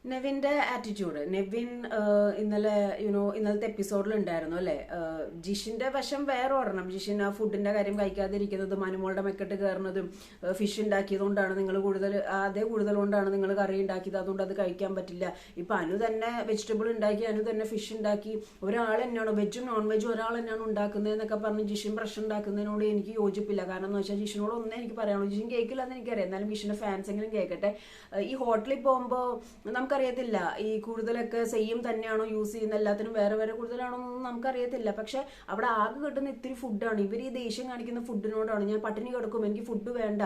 നെവിന്റെ attitude. Nevin ഇന്നലെ ഇന്നലത്തെ എപ്പിസോഡിൽ ഉണ്ടായിരുന്നു അല്ലെ. ജിഷിന്റെ വശം വേറെ ഒരെണ്ണം. ജിഷിൻ ആ ഫുഡിന്റെ കാര്യം കഴിക്കാതിരിക്കുന്നതും അനുമോളുടെ മെക്കെട്ട് കയറുന്നതും ഫിഷ് ഉണ്ടാക്കിയതുകൊണ്ടാണ് നിങ്ങൾ കൂടുതൽ അതേ കൂടുതൽ കൊണ്ടാണ് നിങ്ങൾ കറി ഉണ്ടാക്കിയത്, അതുകൊണ്ട് അത് കഴിക്കാൻ പറ്റില്ല. ഇപ്പൊ അനു തന്നെ വെജിറ്റബിൾ ഉണ്ടാക്കി, അനു തന്നെ ഫിഷ് ഉണ്ടാക്കി, ഒരാൾ തന്നെയാണ് വെജും നോൺ വെജും ഒരാൾ തന്നെയാണ് ഉണ്ടാക്കുന്നതെന്നൊക്കെ പറഞ്ഞ് ജിഷിൻ പ്രശ്നം ഉണ്ടാക്കുന്നതിനോട് എനിക്ക് യോജിപ്പില്ല. കാരണം എന്ന് വെച്ചാൽ ജിഷിനോട് ഒന്നേ എനിക്ക് പറയാനുള്ളൂ, ജിഷിൻ കേൾക്കില്ല എന്ന് എനിക്കറിയാം, എന്നാലും ജിഷിന്റെ ഫാൻസ് എങ്കിലും കേൾക്കട്ടെ. ഈ ഹോട്ടലിൽ പോകുമ്പോൾ നമുക്കറിയത്തില്ല ഈ കൂടുതലൊക്കെ സെയിം തന്നെയാണോ യൂസ് ചെയ്യുന്ന, എല്ലാത്തിനും വേറെ വേറെ കൂടുതലാണോ എന്നൊന്നും നമുക്കറിയത്തില്ല. പക്ഷെ അവിടെ ആകെ കിട്ടുന്ന ഇത്തിരി ഫുഡാണ്. ഇവർ ഈ ദേഷ്യം കാണിക്കുന്ന ഫുഡിനോടാണ്. ഞാൻ പട്ടിണി കിടക്കും, എനിക്ക് ഫുഡ് വേണ്ട,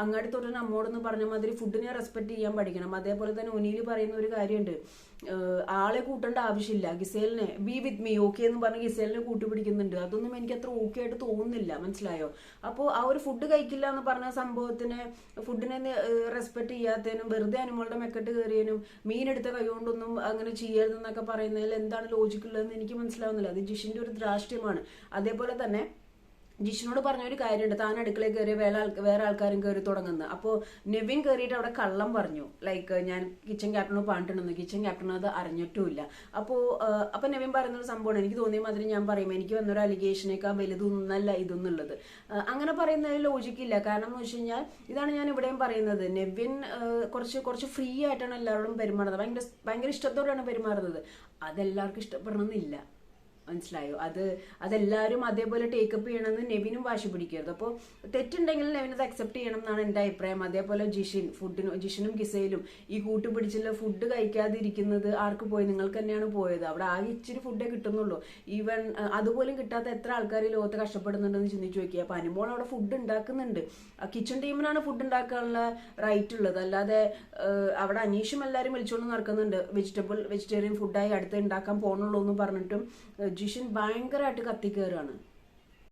അങ്ങാടി തൊട്ട് നമ്മോടെന്ന് പറഞ്ഞ മാതിരി ഫുഡിനെ റെസ്പെക്ട് ചെയ്യാൻ പഠിക്കണം. അതേപോലെ തന്നെ ഒനീല് പറയുന്ന ഒരു കാര്യമുണ്ട്, ആളെ കൂട്ടേണ്ട ആവശ്യമില്ല, ഗിസേലിനെ ബി വിത്ത് മീ ഓക്കെ എന്ന് പറഞ്ഞ് ഗിസേലിനെ കൂട്ടുപിടിക്കുന്നുണ്ട്. അതൊന്നും എനിക്ക് അത്ര ഓക്കെ ആയിട്ട് തോന്നുന്നില്ല, മനസ്സിലായോ? അപ്പോൾ ആ ഒരു ഫുഡ് കഴിക്കില്ല എന്ന് പറഞ്ഞ സംഭവത്തിന്, ഫുഡിനെ റെസ്പെക്ട് ചെയ്യാത്തതിനും വെറുതെ അനുമോളുടെ മെക്കെട്ട് കയറിയതിനും മീനെടുത്ത കൈകൊണ്ടൊന്നും അങ്ങനെ ചെയ്യരുതെന്നൊക്കെ പറയുന്നതിൽ എന്താണ് ലോജിക്കുള്ളതെന്ന് എനിക്ക് മനസ്സിലാവുന്നില്ല. അത് ജിഷിന്റെ ഒരു ധാർഷ്ട്യമാണ്. അതേപോലെ തന്നെ ജിഷിനോട് പറഞ്ഞൊരു കാര്യമുണ്ട്, താൻ അടുക്കളയിൽ കയറി വേറെ ആൾക്കാരും കയറി തുടങ്ങുന്നത്. അപ്പോൾ നെവിൻ കയറിയിട്ട് അവിടെ കള്ളം പറഞ്ഞു, ലൈക്ക് ഞാൻ കിച്ചൺ ക്യാപ്റ്റനോട് പറഞ്ഞിട്ടുണ്ടെന്ന്. കിച്ചൺ ക്യാപ്റ്റൻ അത് അറിഞ്ഞിട്ടുമില്ല. അപ്പൊ നെവിൻ പറയുന്നൊരു സംഭവമാണ്, എനിക്ക് തോന്നിയ മാതിരി ഞാൻ പറയും, എനിക്ക് വന്നൊരു അലിഗേഷനേക്കാൾ വലുതൊന്നല്ല ഇതൊന്നുള്ളത്. അങ്ങനെ പറയുന്നതിൽ ലോജിക്കില്ല. കാരണം എന്ന് വെച്ച് കഴിഞ്ഞാൽ ഇതാണ് ഞാൻ ഇവിടെയും പറയുന്നത്, നെവിൻ കുറച്ച് ഫ്രീ ആയിട്ടാണ് എല്ലാവരോടും പെരുമാറുന്നത്, ഭയങ്കര ഇഷ്ടത്തോടെയാണ് പെരുമാറുന്നത്. അതെല്ലാവർക്കും ഇഷ്ടപ്പെടണമെന്നില്ല, മനസ്സിലായോ? അതെല്ലാവരും അതേപോലെ ടേക്കപ്പ് ചെയ്യണമെന്ന് നെവിനും വാശി പിടിക്കരുത്. അപ്പോൾ തെറ്റുണ്ടെങ്കിൽ നെവിൻ അത് അക്സെപ്റ്റ് ചെയ്യണം എന്നാണ് എൻ്റെ അഭിപ്രായം. അതേപോലെ ജിഷിനും ഗിസയിലും ഈ കൂട്ടുപിടിച്ചുള്ള ഫുഡ് കഴിക്കാതിരിക്കുന്നത് ആർക്ക് പോയി? നിങ്ങൾക്ക് തന്നെയാണ് പോയത്. അവിടെ ആകെ ഇച്ചിരി ഫുഡേ കിട്ടുന്നുള്ളൂ. ഈവൻ അതുപോലും കിട്ടാത്ത എത്ര ആൾക്കാർ ഈ ലോകത്ത് കഷ്ടപ്പെടുന്നുണ്ടെന്ന് ചിന്തിച്ചു നോക്കിയാൽ. അപ്പൊ അനുമോൾ അവിടെ ഫുഡ് ഉണ്ടാക്കുന്നുണ്ട്, കിച്ചൺ ടീമിനാണ് ഫുഡ് ഉണ്ടാക്കാനുള്ള റൈറ്റ് ഉള്ളത്. അല്ലാതെ അവിടെ അനീഷും എല്ലാവരും വിളിച്ചുകൊണ്ട് നടക്കുന്നുണ്ട്, വെജിറ്റേറിയൻ ഫുഡായി അടുത്ത് ഉണ്ടാക്കാൻ പോകണുള്ളൂ എന്ന് പറഞ്ഞിട്ടും ജിഷിൻ ഭയങ്കരമായിട്ട് കത്തിക്കയറാണ്.